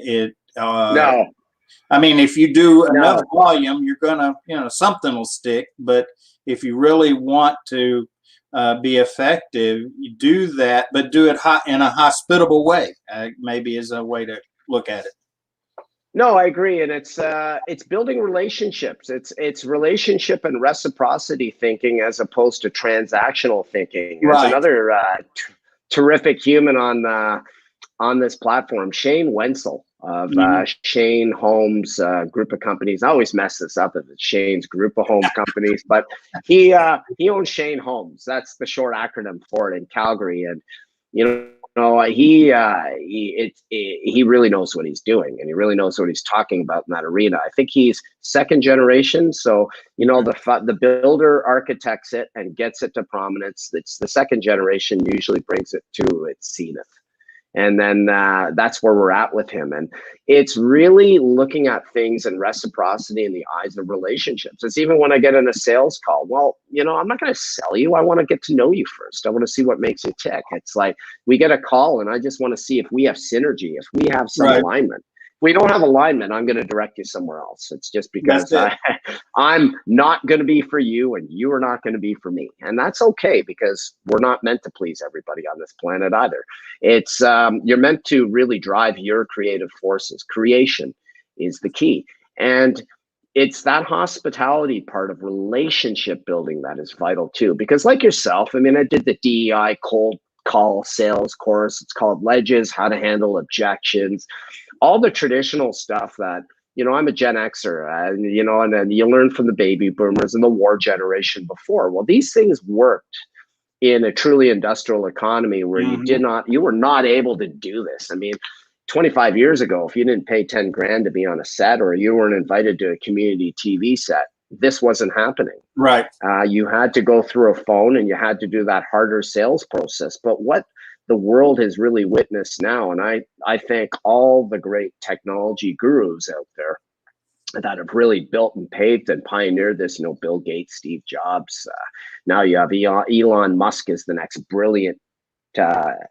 No. I mean, if you do enough No. volume, you're gonna, something will stick. But if you really want to be effective, you do that, but do it in a hospitable way. Maybe is a way to look at it. No, I agree, and it's building relationships. It's relationship and reciprocity thinking, as opposed to transactional thinking. There's Right. another terrific human on this platform, Shane Wenzel of Mhm. Shane Homes Group of Companies. I always mess this up if it's Shane's Group of Home Companies, but he owns Shane Homes. That's the short acronym for it, in Calgary. And he really knows what he's doing, and he really knows what he's talking about in that arena. I think he's second generation, so the builder architects it and gets it to prominence. It's the second generation usually brings it to its zenith. And then that's where we're at with him. And it's really looking at things in reciprocity in the eyes of relationships. It's even when I get in a sales call, well, I'm not going to sell you. I want to get to know you first. I want to see what makes you tick. It's like we get a call and I just want to see if we have synergy, if we have some Right. alignment. If we don't have alignment, I'm going to direct you somewhere else. It's just because That's it. I'm not going to be for you and you are not going to be for me. And that's okay, because we're not meant to please everybody on this planet either. It's you're meant to really drive your creative forces. Creation is the key. And it's that hospitality part of relationship building that is vital too. Because like yourself, I mean, I did the DEI cold call sales course. It's called Ledges, How to Handle Objections, all the traditional stuff that, I'm a Gen Xer, and then you learn from the baby boomers and the war generation before. Well, these things worked in a truly industrial economy where Mm-hmm. you were not able to do this. I mean, 25 years ago, if you didn't pay 10 grand to be on a set, or you weren't invited to a community TV set, this wasn't happening. Right. You had to go through a phone, and you had to do that harder sales process. But what the world has really witnessed now, and I thank all the great technology gurus out there that have really built and paved and pioneered this, Bill Gates, Steve Jobs. Now you have Elon Musk is the next brilliant,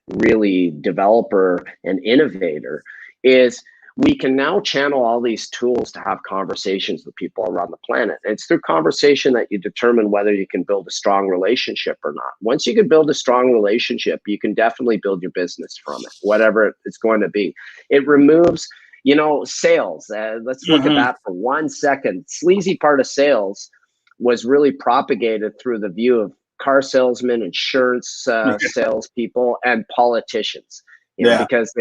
really developer and innovator, is we can now channel all these tools to have conversations with people around the planet. And it's through conversation that you determine whether you can build a strong relationship or not. Once you can build a strong relationship, you can definitely build your business from it, whatever it's going to be. It removes, sales. Let's look at Mm-hmm. that for 1 second. Sleazy part of sales was really propagated through the view of car salesmen, insurance salespeople, and politicians. Yeah. Because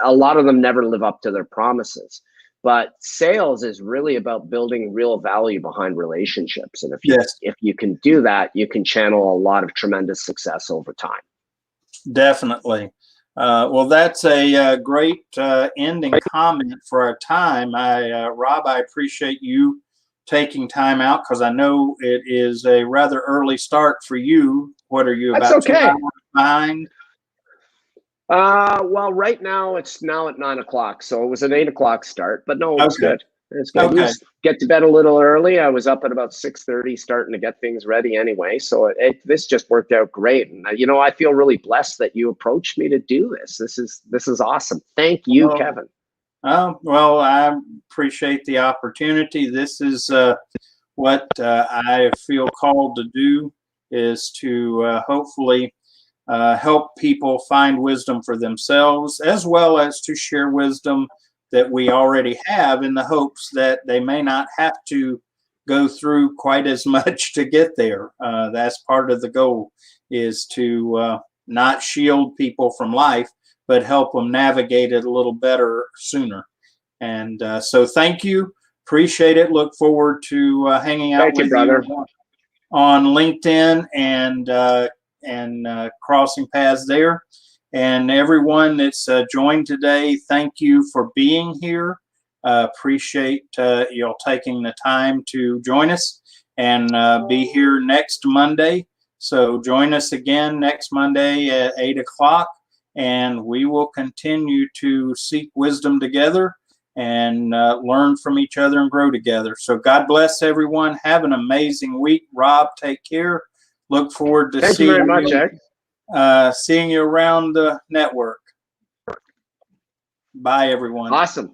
a lot of them never live up to their promises. But sales is really about building real value behind relationships. And Yes. if you can do that, you can channel a lot of tremendous success over time. Definitely. Well, that's a great ending comment for our time. Rob, I appreciate you taking time out, because I know it is a rather early start for you. What are you, That's about 2 okay. hours behind? Well, right now it's now at 9 o'clock, so it was an 8 o'clock start, but no, it's good. It's good. You Okay. just get to bed a little early. I was up at about 6:30, starting to get things ready anyway. So this just worked out great, and I feel really blessed that you approached me to do this. This is awesome. Thank you, Kevin. Well, I appreciate the opportunity. This is what I feel called to do, is to hopefully help people find wisdom for themselves, as well as to share wisdom that we already have, in the hopes that they may not have to go through quite as much to get there. That's part of the goal, is to not shield people from life, but help them navigate it a little better sooner. And so thank you. Appreciate it. Look forward to hanging out with you on LinkedIn, and crossing paths there. And everyone that's joined today, thank you for being here. Appreciate y'all taking the time to join us, and be here next Monday. So join us again next Monday at 8 o'clock, and we will continue to seek wisdom together, and learn from each other and grow together. So God bless everyone. Have an amazing week. Rob, take care. Look forward to seeing you very much, seeing you around the network. Bye, everyone. Awesome.